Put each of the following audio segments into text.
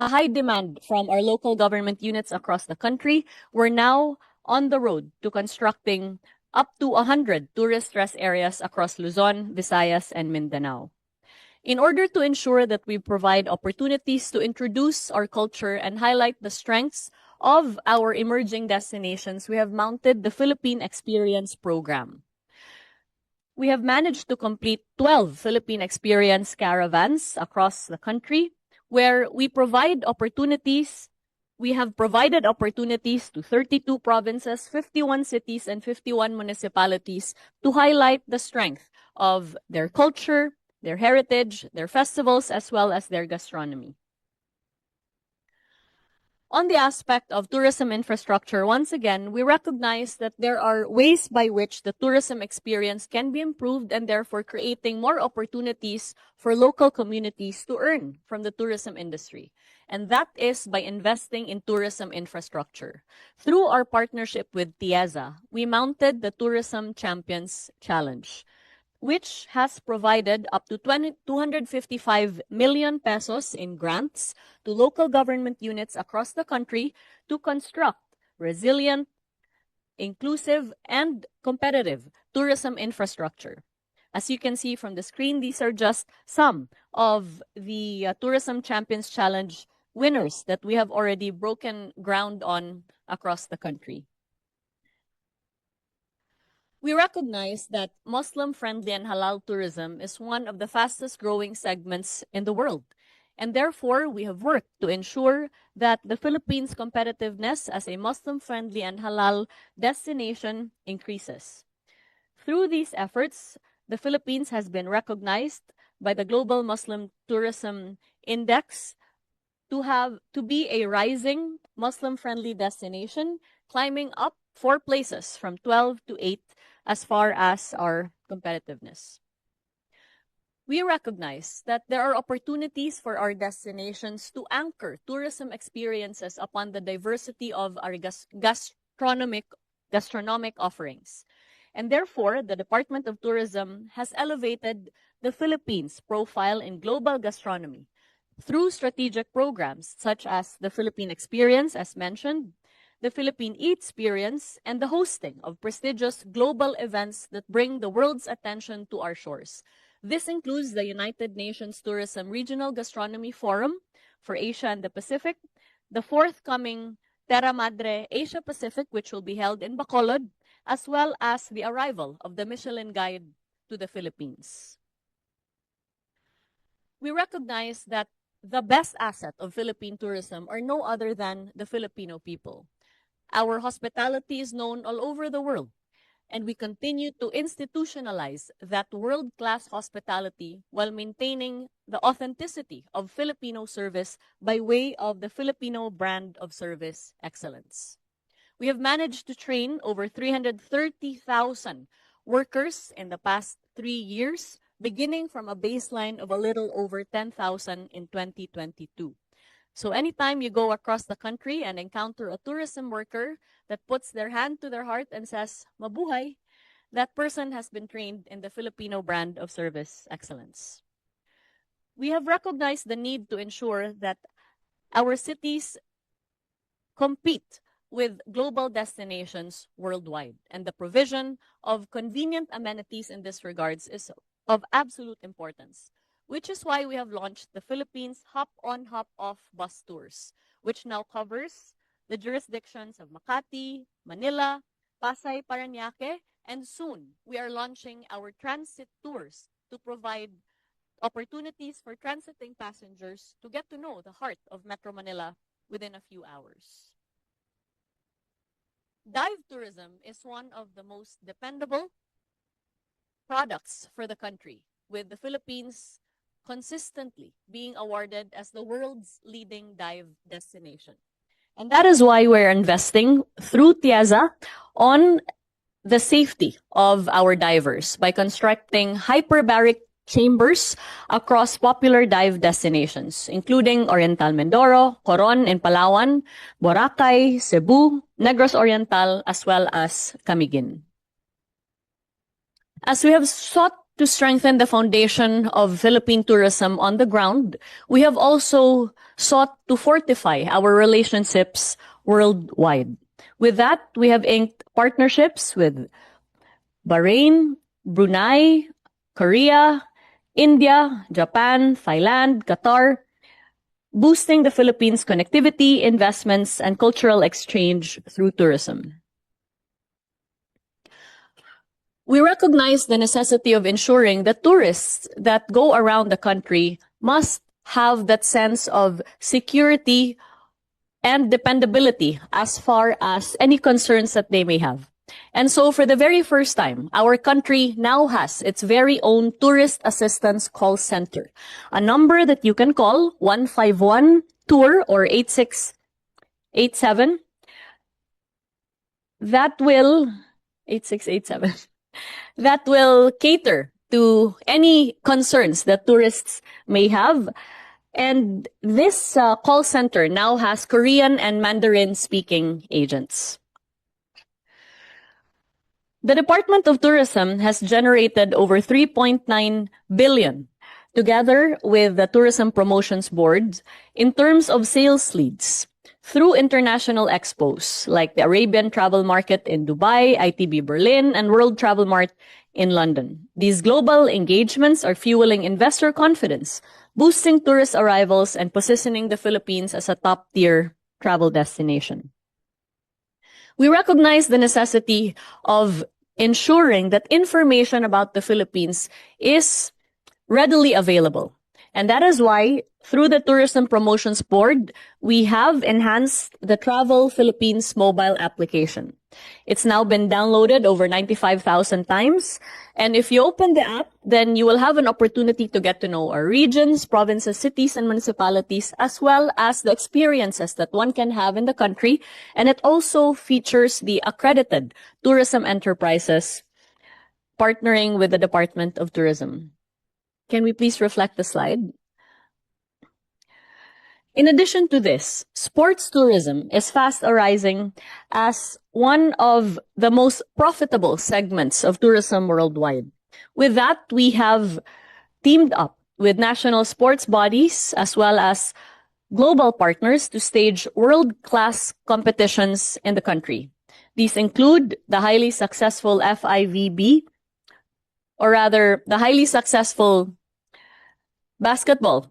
a high demand from our local government units across the country, we're now on the road to constructing up to 100 tourist stress areas across Luzon, Visayas, and Mindanao. In order to ensure that we provide opportunities to introduce our culture and highlight the strengths of our emerging destinations, we have mounted the Philippine Experience Program. We have managed to complete 12 Philippine Experience caravans across the country where we provide opportunities. We have provided opportunities to 32 provinces, 51 cities, and 51 municipalities to highlight the strength of their culture, their heritage, their festivals, as well as their gastronomy. On the aspect of tourism infrastructure, once again, we recognize that there are ways by which the tourism experience can be improved and therefore creating more opportunities for local communities to earn from the tourism industry. And that is by investing in tourism infrastructure. Through our partnership with TIEZA, we mounted the Tourism Champions Challenge, which has provided up to 255 million pesos in grants to local government units across the country to construct resilient, inclusive, and competitive tourism infrastructure. As you can see from the screen, these are just some of the Tourism Champions Challenge winners that we have already broken ground on across the country. We recognize that Muslim-friendly and halal tourism is one of the fastest-growing segments in the world, and therefore we have worked to ensure that the Philippines' competitiveness as a Muslim-friendly and halal destination increases. Through these efforts, the Philippines has been recognized by the Global Muslim Tourism Index to be a rising Muslim-friendly destination, climbing up 4 places from 12 to 8 as far as our competitiveness. We recognize that there are opportunities for our destinations to anchor tourism experiences upon the diversity of our gastronomic offerings. And therefore, the Department of Tourism has elevated the Philippines' profile in global gastronomy through strategic programs such as the Philippine Experience, as mentioned, the Philippine Experience, and the hosting of prestigious global events that bring the world's attention to our shores. This includes the United Nations Tourism Regional Gastronomy Forum for Asia and the Pacific, the forthcoming Terra Madre Asia Pacific, which will be held in Bacolod, as well as the arrival of the Michelin Guide to the Philippines. We recognize that the best asset of Philippine tourism are no other than the Filipino people. Our hospitality is known all over the world, and we continue to institutionalize that world-class hospitality while maintaining the authenticity of Filipino service by way of the Filipino brand of service excellence. We have managed to train over 330,000 workers in the past 3 years, beginning from a baseline of a little over 10,000 in 2022. So anytime you go across the country and encounter a tourism worker that puts their hand to their heart and says, "Mabuhay," that person has been trained in the Filipino brand of service excellence. We have recognized the need to ensure that our cities compete with global destinations worldwide, and the provision of convenient amenities in this regards is of absolute importance, which is why we have launched the Philippines Hop-on, Hop-off bus tours, which now covers the jurisdictions of Makati, Manila, Pasay, Parañaque, and soon we are launching our transit tours to provide opportunities for transiting passengers to get to know the heart of Metro Manila within a few hours. Dive tourism is one of the most dependable products for the country, with the Philippines consistently being awarded as the world's leading dive destination. And that is why we're investing through TIEZA on the safety of our divers by constructing hyperbaric chambers across popular dive destinations, including Oriental Mindoro, Coron in Palawan, Boracay, Cebu, Negros Oriental, as well as Camiguin. As we have sought to strengthen the foundation of Philippine tourism on the ground, we have also sought to fortify our relationships worldwide. With that, we have inked partnerships with Bahrain, Brunei, Korea, India, Japan, Thailand, Qatar, boosting the Philippines' connectivity, investments, and cultural exchange through tourism. We recognize the necessity of ensuring that tourists that go around the country must have that sense of security and dependability as far as any concerns that they may have. And so for the very first time, our country now has its very own tourist assistance call center, a number that you can call 151-TOUR or 8687 that will 8687 that will cater to any concerns that tourists may have. And this call center now has Korean and Mandarin speaking agents. The Department of Tourism has generated over 3.9 billion together with the Tourism Promotions Board in terms of sales leads through international expos like the Arabian Travel Market in Dubai, ITB Berlin, and World Travel Mart in London. These global engagements are fueling investor confidence, boosting tourist arrivals, and positioning the Philippines as a top-tier travel destination. We recognize the necessity of ensuring that information about the Philippines is readily available. And that is why, through the Tourism Promotions Board, we have enhanced the Travel Philippines mobile application. It's now been downloaded over 95,000 times. And if you open the app, then you will have an opportunity to get to know our regions, provinces, cities, and municipalities, as well as the experiences that one can have in the country. And it also features the accredited tourism enterprises partnering with the Department of Tourism. Can we please reflect the slide? In addition to this, sports tourism is fast arising as one of the most profitable segments of tourism worldwide. With that, we have teamed up with national sports bodies as well as global partners to stage world-class competitions in the country. These include the highly successful FIVB, or rather, the highly successful basketball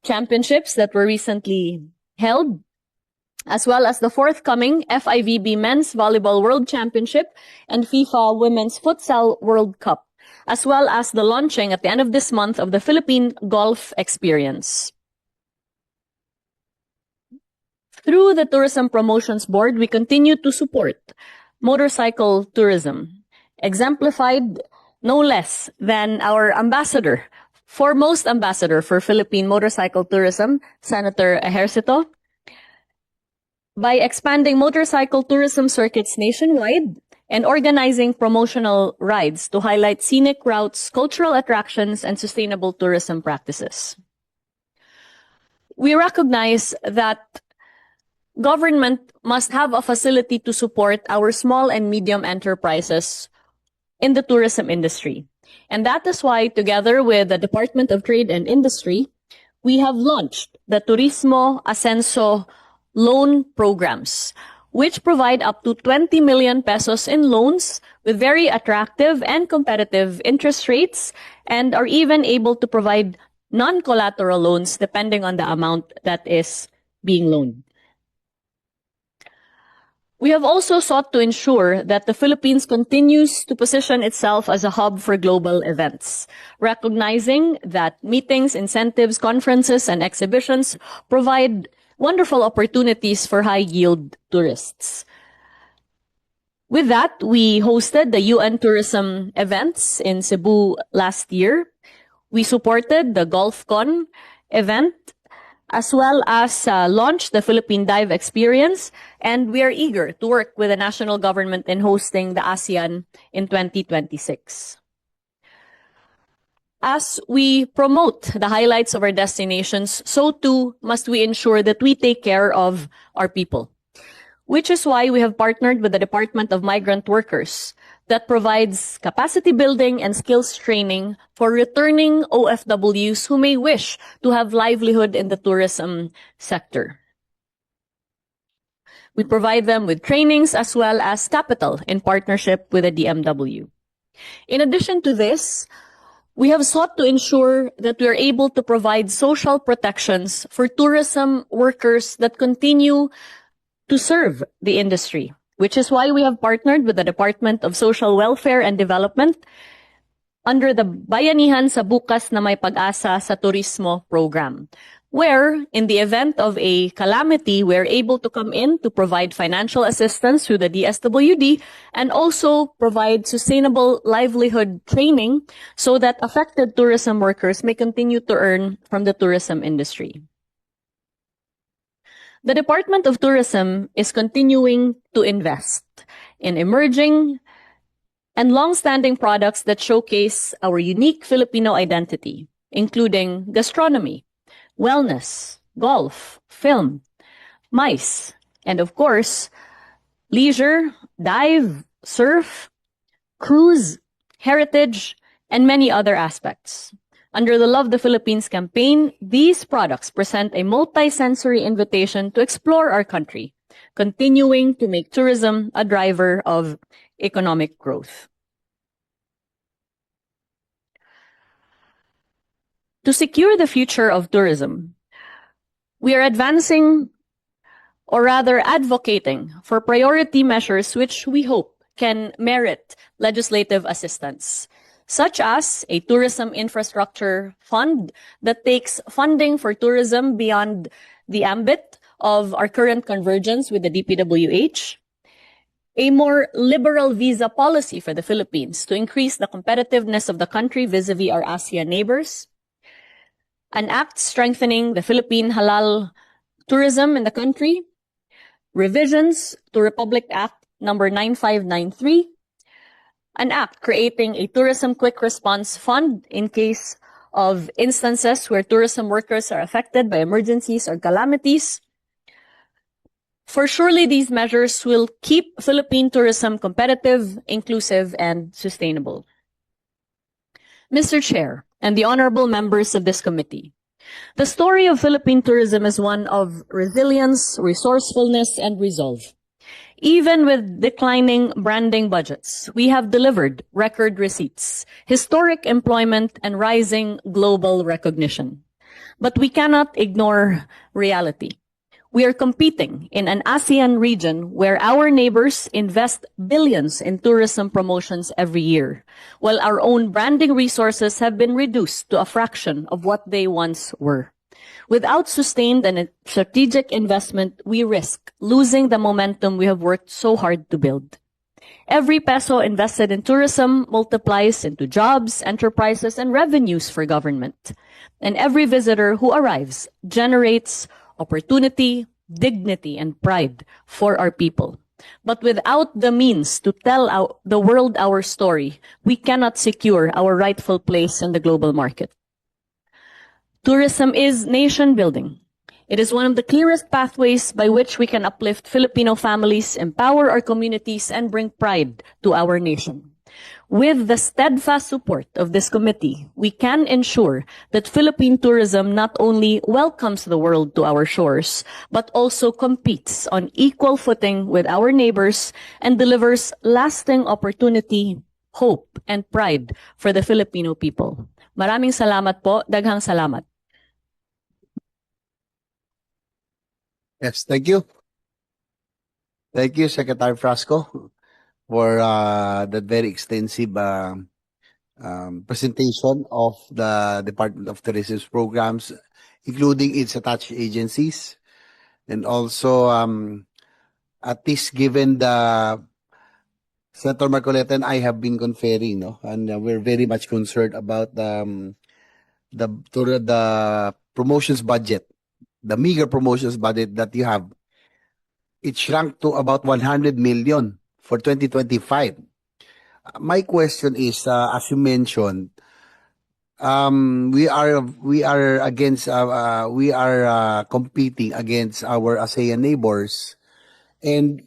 championships that were recently held, as well as the forthcoming FIVB Men's Volleyball World Championship and FIFA Women's Futsal World Cup, as well as the launching at the end of this month of the Philippine Golf Experience. Through the Tourism Promotions Board, we continue to support motorcycle tourism, exemplified no less than our ambassador, foremost ambassador for Philippine motorcycle tourism, Senador Ejercito, by expanding motorcycle tourism circuits nationwide and organizing promotional rides to highlight scenic routes, cultural attractions, and sustainable tourism practices. We recognize that government must have a facility to support our small and medium enterprises in the tourism industry. And that is why, together with the Department of Trade and Industry, we have launched the Turismo Ascenso loan programs, which provide up to 20 million pesos in loans with very attractive and competitive interest rates, and are even able to provide non-collateral loans depending on the amount that is being loaned. We have also sought to ensure that the Philippines continues to position itself as a hub for global events, recognizing that meetings, incentives, conferences, and exhibitions provide wonderful opportunities for high-yield tourists. With that, we hosted the UN tourism events in Cebu last year. We supported the GolfCon event, as well as launched the Philippine Dive Experience, and we are eager to work with the national government in hosting the ASEAN in 2026. As we promote the highlights of our destinations, so too must we ensure that we take care of our people, which is why we have partnered with the Department of Migrant Workers, that provides capacity building and skills training for returning OFWs who may wish to have livelihood in the tourism sector. We provide them with trainings as well as capital in partnership with the DMW. In addition to this, we have sought to ensure that we are able to provide social protections for tourism workers that continue to serve the industry, which is why we have partnered with the Department of Social Welfare and Development under the Bayanihan sa Bukas na May Pag-asa sa Turismo program, where in the event of a calamity, we're able to come in to provide financial assistance through the DSWD and also provide sustainable livelihood training so that affected tourism workers may continue to earn from the tourism industry. The Department of Tourism is continuing to invest in emerging and long-standing products that showcase our unique Filipino identity, including gastronomy, wellness, golf, film, MICE, and of course, leisure, dive, surf, cruise, heritage, and many other aspects. Under the Love the Philippines campaign, these products present a multi-sensory invitation to explore our country, continuing to make tourism a driver of economic growth. To secure the future of tourism, we are advancing, or rather advocating, for priority measures which we hope can merit legislative assistance, such as a tourism infrastructure fund that takes funding for tourism beyond the ambit of our current convergence with the DPWH, a more liberal visa policy for the Philippines to increase the competitiveness of the country vis-a-vis our ASEAN neighbors, an act strengthening the Philippine halal tourism in the country, revisions to Republic Act number 9593, an act creating a tourism quick response fund in case of instances where tourism workers are affected by emergencies or calamities. For surely these measures will keep Philippine tourism competitive, inclusive, and sustainable. Mr. Chair, and the honorable members of this committee, the story of Philippine tourism is one of resilience, resourcefulness, and resolve. Even with declining branding budgets, we have delivered record receipts, historic employment, and rising global recognition. But we cannot ignore reality. We are competing in an ASEAN region where our neighbors invest billions in tourism promotions every year, while our own branding resources have been reduced to a fraction of what they once were. Without sustained and strategic investment, we risk losing the momentum we have worked so hard to build. Every peso invested in tourism multiplies into jobs, enterprises, and revenues for government. And every visitor who arrives generates opportunity, dignity, and pride for our people. But without the means to tell the world our story, we cannot secure our rightful place in the global market. Tourism is nation building. It is one of the clearest pathways by which we can uplift Filipino families, empower our communities, and bring pride to our nation. With the steadfast support of this committee, we can ensure that Philippine tourism not only welcomes the world to our shores, but also competes on equal footing with our neighbors and delivers lasting opportunity, hope, and pride for the Filipino people. Maraming salamat po. Daghang salamat. Yes, thank you. Thank you, Secretary Frasco, for that very extensive presentation of the Department of Tourism's programs, including its attached agencies. And also, at least given the Senator Marcoleta and I have been conferring, no? And we're very much concerned about the promotions budget, the meager promotions budget that you have. It shrunk to about 100 million for 2025. My question is, as you mentioned, we are competing against our ASEAN neighbors, and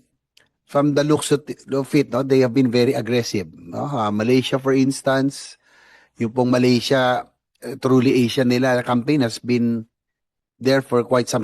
from the looks of it, no, they have been very aggressive. No? Malaysia, for instance, yung pong Malaysia, truly Asian nila campaign has been there for quite some